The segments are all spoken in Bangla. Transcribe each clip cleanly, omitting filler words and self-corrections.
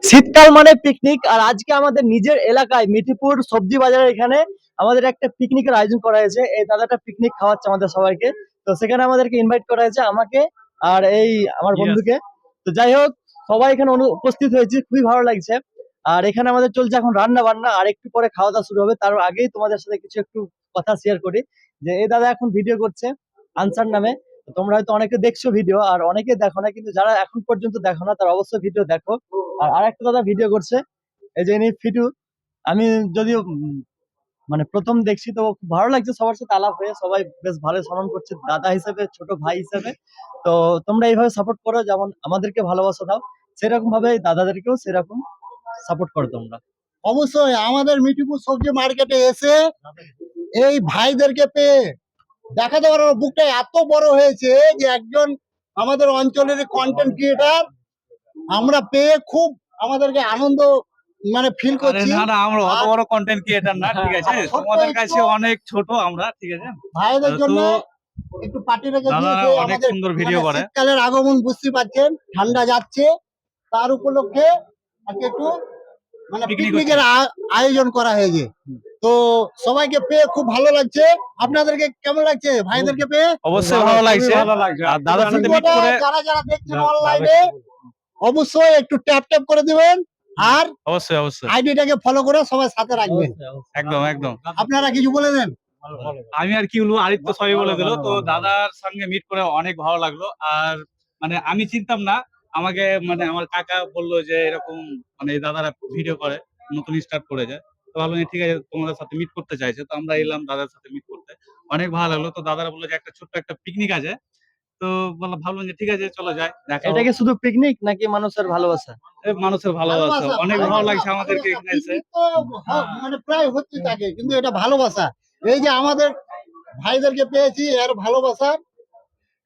শীতকাল মানে পিকনিক, আর আজকে আমাদের নিজের এলাকায় মিঠিপুর সবজি বাজারের এখানে আমাদের একটা পিকনিকের আয়োজন করা হয়েছে। এই দাদাটা পিকনিক খাওয়াচ্ছে আমাদের সবাইকে। তো সেখানে আমাদেরকে ইনভাইট করা হয়েছে, আমাকে আর এই আমার Yes. বন্ধুকে। তো যাই হোক, সবাই এখানে উপস্থিত হয়েছে, খুবই ভালো লাগছে। আর এখানে আমাদের চলছে এখন রান্না বান্না, আর একটু পরে খাওয়া দাওয়া শুরু হবে। তার আগেই তোমাদের সাথে কিছু একটু কথা শেয়ার করি, যে এই দাদা এখন ভিডিও করছে আনসার নামে। তো তোমরা হয়তো অনেকে দেখছো ভিডিও, আর অনেকে দেখো না, কিন্তু যারা এখন পর্যন্ত দেখো না তারা অবশ্যই ভিডিও দেখো। আর আরেকটা দাদা ভিডিও করছে, এই যে ইনি ফিটু। আমি যদিও মানে প্রথম দেখছি, তো খুব ভালো লাগছে সবার সাথে আলাপ হয়ে, সবাই বেশ ভালো সম্মান করছে দাদা হিসেবে, ছোট ভাই হিসেবে। তো তোমরা এইভাবে সাপোর্ট করো, যেমন আমাদেরকে ভালোবাসা দাও, সেরকম ভাবে দাদাদেরকেও সেরকম সাপোর্ট করো তোমরা। অবশ্যই আমাদের মিঠিপুর সবজি মার্কেটে এসে এই ভাইদেরকে পেয়ে দেখাতে পারো, বুকটা এত বড় হয়েছে যে একজন আমাদের অঞ্চলের কন্টেন্ট ক্রিয়েটার আমরা পেয়ে খুব আমাদেরকে আনন্দ মানে ফিল আরে করছি। না না, আমরা অত বড় কন্টেন্ট ক্রিয়েটার না, ঠিক আছে? ছোট্ট তোমাদের একটু কাছে অনেক ছোট আমরা, ঠিক আছে? ভাইদের জন্য তো একটু পার্টি রেখে দাদারা দিয়েছে। অনেক আমাদের সুন্দর ভিডিও করে। শীতকালের আগমন বুঝতে পারছেন, ঠান্ডা যাচ্ছে, তার উপলক্ষে আজকে একটু মানে পিকনিক পিকনিকের আয়োজন করা হয়েছে। তো সবাইকে পেয়ে খুব ভালো লাগছে। আপনাদেরকে কেমন লাগছে ভাইদেরকে পেয়ে? অবশ্যই ভালো লাগছে। আর দাদার সাথে মিট করে যারা যারা দেখছেন অনলাইনে অবশ্যই একটু ট্যাপ ট্যাপ করে দিবেন, আর অবশ্যই অবশ্যই আইডিটাকে ফলো করে সবাই সাথে রাখবেন। একদম একদম। আপনারা কিছু বলে দেন। আমি আর কি বলবো, আরিফ তো সবই বলে দিল। তো দাদার সঙ্গে মিট করে অনেক ভালো লাগলো। আর মানে আমি চিনতাম না, আমাকে মানে আমার কাকা বললো যে এরকম মানে এই দাদারা ভিডিও করে, নতুন স্টার্ট করেছে। তো ভাবলাম যে ঠিক আছে, তোমাদের সাথে মিট করতে চাইছে, তো আমরা এলাম দাদার সাথে মিট করতে। অনেক ভালো লাগলো। তো দাদারা বললো যে একটা ছোট্ট একটা পিকনিক আছে। তো বললাম, ভাবলাম যে ঠিক আছে চলো যাই, দেখা এটা হোক। কি শুধু পিকনিক নাকি মানুষের ভালোবাসা? মানুষের ভালোবাসা, ভালোবাসা, অনেক ভালো লাগছে আমাদেরকে ভালোবাসা। এখানে এসে। পিকনিক তো মানে প্রায় হচ্ছে থাকে, কিন্তু এটা ভালোবাসা। এই যে আমাদের ভাইদেরকে পেয়েছি এর ভালোবাসা,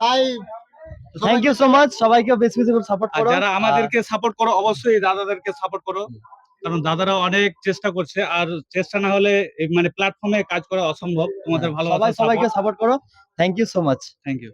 তাই থ্যাংক ইউ সো মাচ, সবাইকে বেশি বেশি করে সাপোর্ট আর করো। যারা আমাদেরকে সাপোর্ট করো, অবশ্যই দাদাদেরকে সাপোর্ট করো, কারণ দাদারা অনেক চেষ্টা করছে। আর চেষ্টা না হলে এই মানে প্ল্যাটফর্মে কাজ করা অসম্ভব। তোমাদের ভালোবাসা, সবাই সবাইকে সাপোর্ট। সাপোর্ট করো। Thank you so much. Thank you.